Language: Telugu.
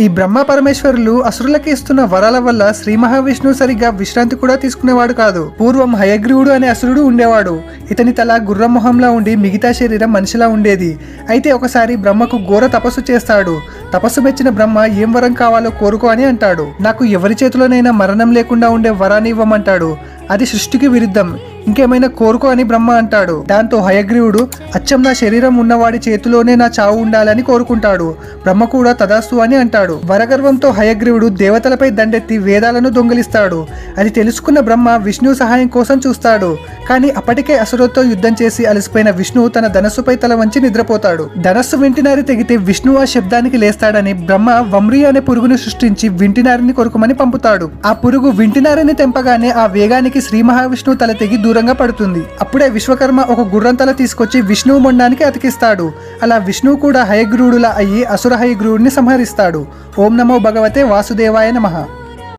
ఈ బ్రహ్మ పరమేశ్వరులు అసురులకి ఇస్తున్న వరాల వల్ల శ్రీ మహావిష్ణువు సరిగ్గా విశ్రాంతి కూడా తీసుకునేవాడు కాదు. పూర్వం హయగ్రీవుడు అనే అసురుడు ఉండేవాడు. ఇతని తల గుర్రం మొహంలా ఉండి మిగతా శరీరం మనిషిలా ఉండేది. అయితే ఒకసారి బ్రహ్మకు ఘోర తపస్సు చేస్తాడు. తపస్సు మెచ్చిన బ్రహ్మ ఏం వరం కావాలో కోరుకో అని అంటాడు. నాకు ఎవరి చేతిలోనైనా మరణం లేకుండా ఉండే వరాన్ని ఇవ్వమంటాడు. అది సృష్టికి విరుద్ధం, ఇంకేమైనా కోరుకో అని బ్రహ్మ అంటాడు. దాంతో హయగ్రీవుడు అచ్చం నా శరీరం ఉన్నవాడి చేతిలోనే నా చావు ఉండాలని కోరుకుంటాడు. బ్రహ్మ కూడా తదాస్తు అని అంటాడు. వరగర్వంతో హయగ్రీవుడు దేవతలపై దండెత్తి వేదాలను దొంగిలిస్తాడు. అది తెలుసుకున్న బ్రహ్మ విష్ణువు సహాయం కోసం చూస్తాడు. కానీ అప్పటికే అసురుతో యుద్ధం చేసి అలసిపోయిన విష్ణువు తన ధనస్సుపై తల వంచి నిద్రపోతాడు. ధనస్సు వింటినారి తెగితే విష్ణువు ఆ శబ్దానికి లేస్తాడని బ్రహ్మ వమ్రి అనే పురుగును సృష్టించి వింటినారిని కొరుకుమని పంపుతాడు. ఆ పురుగు వింటినారిని తెంపగానే ఆ వేగానికి శ్రీ మహావిష్ణువు తల తెగి దూరంగా పడుతుంది. అప్పుడే విశ్వకర్మ ఒక గుర్రం తల తీసుకొచ్చి విష్ణువు మొండానికి అతికిస్తాడు. అలా విష్ణువు కూడా హయగ్రీవుడులా అయ్యి అసుర హయగ్రీవుడిని సంహరిస్తాడు. ఓం నమో భగవతే వాసుదేవాయ నమః.